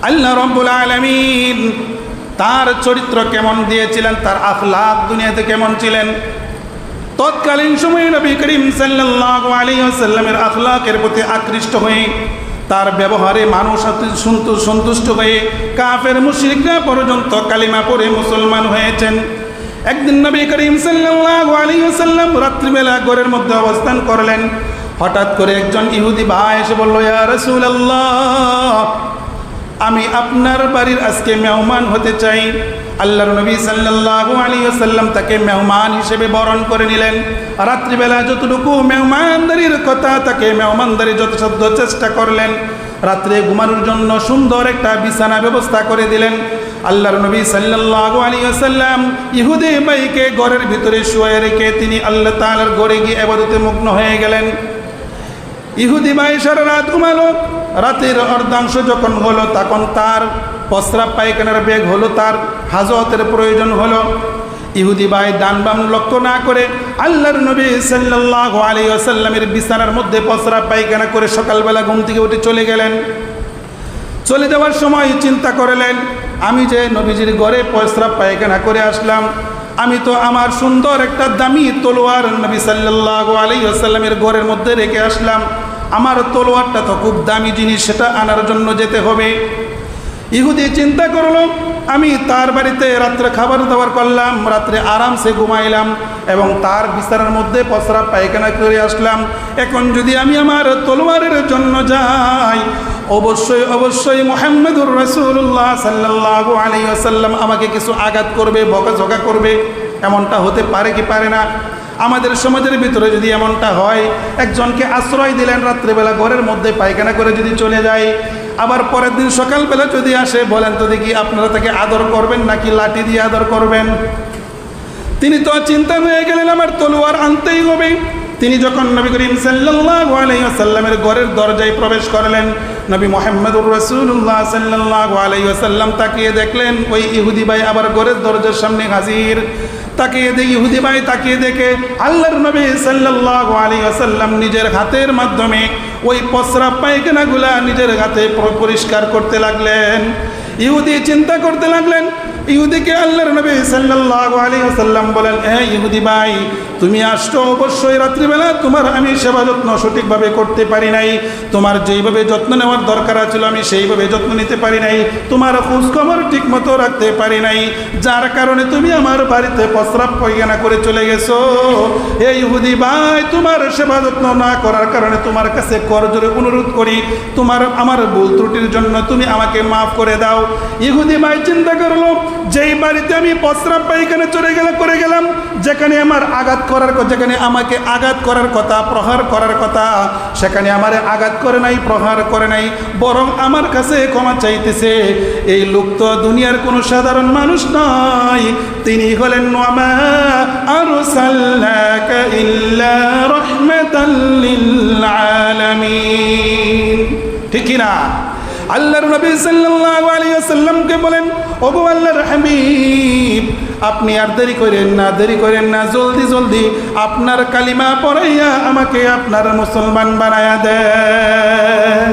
আল্লাহ রাব্বুল আলামিন তার চরিত্র কেমন দিয়েছিলেন, তার আখলাক দুনিয়াতে কেমন ছিলেন। তৎকালীন সময়ে নবী করিম সাল্লাল্লাহু আলাইহি ওয়াসাল্লামের আখলাকের প্রতি আকৃষ্ট হয়ে, তার ব্যবহারে মানুষ সন্তুষ্ট হয়ে কাফের মুশরিকরা পর্যন্ত কালিমা পড়ে মুসলমান হয়েছেন। একদিন নবী করিম সাল্লাল্লাহু আলাইহি ওয়াসাল্লাম রাত্রিবেলা ঘরের মধ্যে অবস্থান করলেন। হঠাৎ করে একজন ইহুদি ভাই এসে বলল, ইয়া রাসূলুল্লাহ, আমি আপনার বাড়ির আজকে মেহমান হতে চাই। আল্লাহর নবী সাল্লাল্লাহু আলাইহি ওয়াসাল্লাম তাকে মেহমান হিসেবে বরণ করে নিলেন। রাত্রিবেলা যতটুকু মেহমানদারির কথা, তাকে মেহমানদারি যথাসাধ্য চেষ্টা করলেন। রাত্রে ঘুমানোর জন্য সুন্দর একটা বিছানা ব্যবস্থা করে দিলেন। আল্লাহর নবী সাল্লাল্লাহু আলাইহি ওয়াসাল্লাম ইহুদি ভাইকে ঘরের ভিতরে শুয়ে রেখে তিনি আল্লাহ তাআলার ঘরে গিয়ে ইবাদতে মগ্ন হয়ে গেলেন। ইহুদি ভাই সারা রাত ঘুমালো। রাতের অর্ধাংশ যখন হলো, তখন তার প্রস্রাব পায়খানার বেগ হলো, তার হাজতের প্রয়োজন হলো। ইহুদি ভাই ডান বাম লক্ষ্য না করে আল্লাহর নবী সাল্লাল্লাহু আলাইহি ওয়াসাল্লামের বিছানার মধ্যে প্রস্রাব পায়খানা করে সকালবেলা ঘুম থেকে উঠে চলে গেলেন। চলে যাওয়ার সময় চিন্তা করলেন, আমি যে নবীজির ঘরে প্রস্রাব পায়খানা করে আসলাম, আমি তো আমার সুন্দর একটা দামি তলোয়ার নবী সাল্লাল্লাহু আলাইহি ওয়াসাল্লামের ঘরের মধ্যে রেখে আসলাম। আমার তলোয়ারটা তো খুব দামি জিনিস, সেটা আনার জন্য যেতে হবে। ইহুদি চিন্তা করলো, আমি তার বাড়িতে রাত্রে খাবার দাবার করলাম, রাত্রে আরামসে ঘুমাইলাম এবং তার বিছানার মধ্যে প্রস্রাব পায়খানা করে আসলাম। এখন যদি আমি আমার তলোয়ারের জন্য যাই, অবশ্যই অবশ্যই মুহাম্মদুর রাসূলুল্লাহ সাল্লাল্লাহু আলাইহি ওয়াসাল্লাম আমাকে কিছু আঘাত করবে, বকাঝকা করবে। এমনটা হতে পারে কি পারে না? আমাদের সমাজের ভিতরে যদি এমনটা হয়, একজনকে আশ্রয় দিলেন, রাত্রেবেলা ঘরের মধ্যে পায়খানা করে যদি চলে যায়, আবার পরের দিন সকালবেলা যদি আসে, বলেন তো দেখি আপনারা তাকে আদর করবেন নাকি লাঠি দিয়ে আদর করবেন? তিনি তো চিন্তা হয়ে গেলেন আমার তলোয়ার আনতেই হবে। তিনি যখন নবী করিম সাল্লাল্লাহু আলাইহি ওয়াসাল্লামের ঘরের দরজায় প্রবেশ করলেন, নবী মুহাম্মদুর রাসূলুল্লাহ সাল্লাল্লাহু আলাইহি ওয়াসাল্লাম তাকিয়ে দেখলেন ওই ইহুদি ভাই আবার ঘরের দরজার সামনে হাজির। তাকিয়ে দেখে ইহুদি ভাই তাকিয়ে দেখে আল্লাহর নবী সাল্লাল্লাহু আলাইহি ওয়াসাল্লাম নিজের হাতের মাধ্যমে ওই প্রস্রাব পায়খানাগুলা নিজের হাতে পরিষ্কার করতে লাগলেন। ইহুদি চিন্তা করতে লাগলেন। ইহুদিকে আল্লাহর নবী সাল্লাল্লাহু আলাইহি ওয়াসাল্লাম বলেন, ইহুদি ভাই, তুমি আসছো অবশ্যই রাত্রিবেলা, তোমার আমি সেবা যত্ন সঠিকভাবে করতে পারি নাই। তোমার যেইভাবে যত্ন নেওয়ার দরকার ছিল আমি সেইভাবে যত্ন নিতে পারি নাই। তোমার খোঁজখবর ঠিক মতো রাখতে পারি নাই, যার কারণে তুমি আমার বাড়িতে প্রস্রাব পায়খানা করে চলে গেছো। ইহুদি ভাই, তোমার সেবা যত্ন না করার কারণে তোমার কাছে করজোরে অনুরোধ করি, আমার ভুল ত্রুটির জন্য তুমি আমাকে মাফ করে দাও। ইহুদি ভাই চিন্তা করলো, যেই বাড়িতে আমি প্রস্রাব পায়খানা করে গেলাম, যেখানে আমাকে আঘাত করার কথা, প্রহার করার কথা, সেখানে আমারে আঘাত করে নাই, প্রহার করে নাই, বরং আমার কাছে ক্ষমা চাইতেছে। এই লোক তো দুনিয়ার কোনো সাধারণ মানুষ নয়, তিনি হলেন ওয়ামা আরসালনাকা ইল্লা রাহমাতাল লিল আলামিন। ঠিক কি না? আল্লাহর নবী সাল্লাল্লাহু আলাইহি ওয়াসাল্লামকে বলেন, ওগো আল্লাহর হাবিব, আপনি আর দেরি করেন না, জলদি জলদি আপনার কালিমা পড়াইয়া আমাকে আপনার মুসলমান বানায়া দেন।